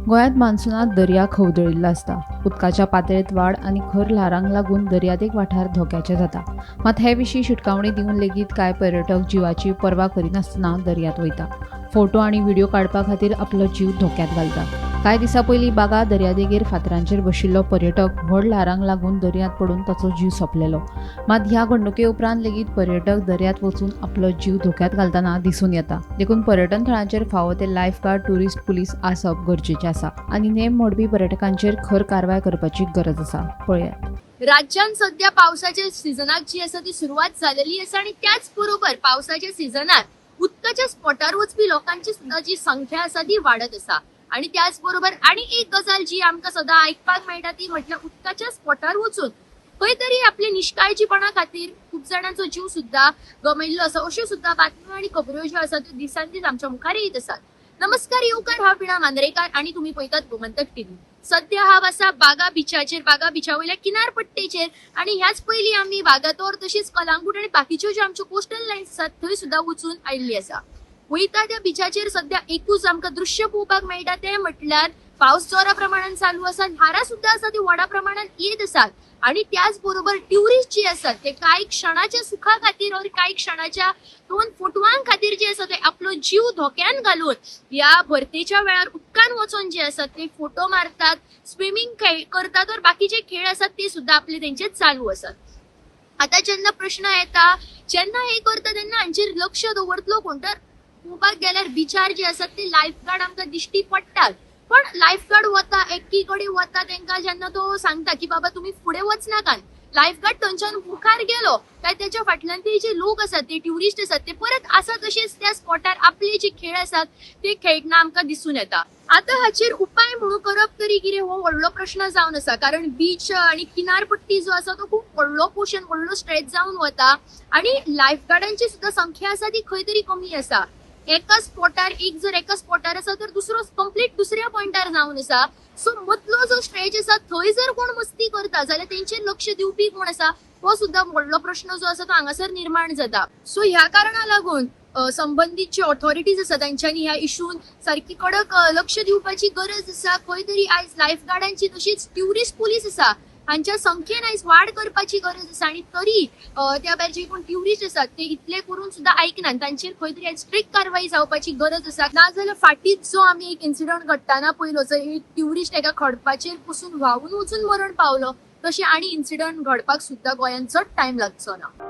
गोंयांत मान्सूनात दर्या खवदळिल्लो आसता. उदकाच्या पातळेंत वाड आनी खर ल्हारांक लागून दर्यादेग वाठार धोक्याचे जाता. मात हे विशीं शिटकावणी दिवन लेगीत कांय पर्यटक जिवाची पर्वा करिनासतना दर्यांत वयता. फोटो आनी व्हिडिओ काडपा खातीर आपलो जीव धोक्यांत घालता. कांय दिसां पयलीं बागा दर्यादेगेर फातरांचेर बशिल्लो पर्यटक व्हड ल्हारांक लागून दर्यांत पडून ताचो जीव सोंपलेलो. मात ह्या घडणुके उपरांत लेगीत पर्यटक दर्यांत वचून आपलो जीव धोक्यांत घालतना दिसून येता. देखून पर्यटन थळांचेर फावो ते लायफ गार्ड, ट्युरिस्ट पुलीस आसप गरजेचें आसा आनी नेम मोडपी पर्यटकांचेर खर कारवाय करपाची गरज आसा. पळयात. राज्यात सध्या पावसाच्या सिजनाक जी आसा ती सुरुवात जालेली आसा आणि त्याच बरोबर पावसाच्या सिजनात उदकाच्या स्पॉटार वचपी लोकांची सुद्धा जी संख्या आसा ती वाढत आसा. आणि त्याच बरोबर आणि एक गजाल जी आमकां सदां आयकपाक मेळटा ती म्हटल्यार उदकाच्या स्पॉटार वचून खंय तरी आपले निश्काळजीपणा खातीर खूप जाणांचो जीव सुद्धा गमयल्लो आसा. अश्यो सुद्धा बातम्यो आणि खबरो ज्यो आसा त्यो दिसान दीस आमच्या मुखार येत आसात. नमस्कार येवकार, हांव वीणा मांद्रेकार आणि तुम्ही पळयतात गोमंतक टीव्ही. सध्या हांव आसा बागा बिचा वयल्या किनारपट्टेचेर आणि ह्याच पयलीं आमी वागातोर तशीच कलांगूट आणि बाकीच्यो ज्यो आमच्यो कोस्टल लायन्स आसात थंय सुद्धा वचून आयिल्ली आसा. वयता त्या बिचाचेर सध्या एकूच आमकां दृश्य पळोवपाक मेळटा तें म्हटल्यार पावस जोरा प्रमाणात चालू आसा. ल्हारां सुद्धा आसा ती व्हडा प्रमाणात येत आसात आणि त्याच बरोबर ट्युरिस्ट जे आसात ते कांय क्षणाच्या सुखा खातीर और कांय क्षणाच्या दोन फोटवांक खातीर जे आसा ते आपलो जीव धोक्यान घालून ह्या भरतेच्या वेळार उदकान वचून जे आसात ते फोटो मारतात, स्विमींग करतात और बाकीचे खेळ आसात ते सुद्धा आपले तेंचे चालू आसात. आता जेन्ना प्रश्न येता, जेन्ना हे करता तेन्ना हांचेर लक्ष दवरतलो कोण? तर पळोवपाक गेल्यार बिचार जे आसात ते लायफ गार्ड आमकां दिश्टी पडटात. पण लायफ गार्ड वता, एकी कडेन वता तेंकां जेन्ना तो सांगता की बाबा तुम्ही फुडें वचनाकात, लायफ गार्ड थंयच्यान मुखार गेलो काय त्याच्या फाटल्यान ते जे लोक आसात ते ट्युरिस्ट आसात ते परत आसा तशेंच त्या स्पॉटार आपले जे खेळ आसात ते खेळटना आमकां दिसून येता. आता हाचेर उपाय म्हणून करप तरी कितें हो व्हडलो प्रश्न जावन आसा. कारण बीच आणि किनारपट्टी जो आसा तो खूप व्हडलो पोर्शन, व्हडलो स्ट्रेच जावन वता आणि लायफ गार्डांची सुद्धा संख्या आसा ती खंय तरी कमी आसा. एका स्पॉटार एका स्पॉटार आसा तर दुसरो कंप्लीट दुसऱ्या पॉइंटार जावन आसा. सो मदलो जो स्ट्रेच आसा थंय जर कोण मस्ती करता जाल्यार तेंचेर लक्ष दिवपी कोण आसा हो सुद्धा व्हडलो प्रश्न जो आसा तो हांगासर निर्माण जाता. सो ह्या कारणाक लागून संबंधित जे ऑथॉरिटीज आसा तांच्यांनी ह्या इशून सारकी कडक लक्ष दिवपाची गरज आसा. खंय तरी आयज लायफ गार्डांची तशीच ट्युरिस्ट पुलीस आसा हांच्या संख्येन आयज वाड करपाची गरज आसा. आणि तरी त्या भायर जे कोण ट्युरिस्ट आसात ते इतले करून सुद्धा आयकनात. तांचेर खंय तरी आयज स्ट्रिक्ट कारवाई जावपाची गरज आसा. नाजाल्यार फाटींच जो आमी एक इन्सिडंट घडटाना पयलो, जो एक ट्युरिस्ट एका खडपाचेर पसून व्हांवून वचून मरण पावलो, तशें आनी इन्सिडंट घडपाक सुद्धा गोंयांत चड टायम लागचो ना.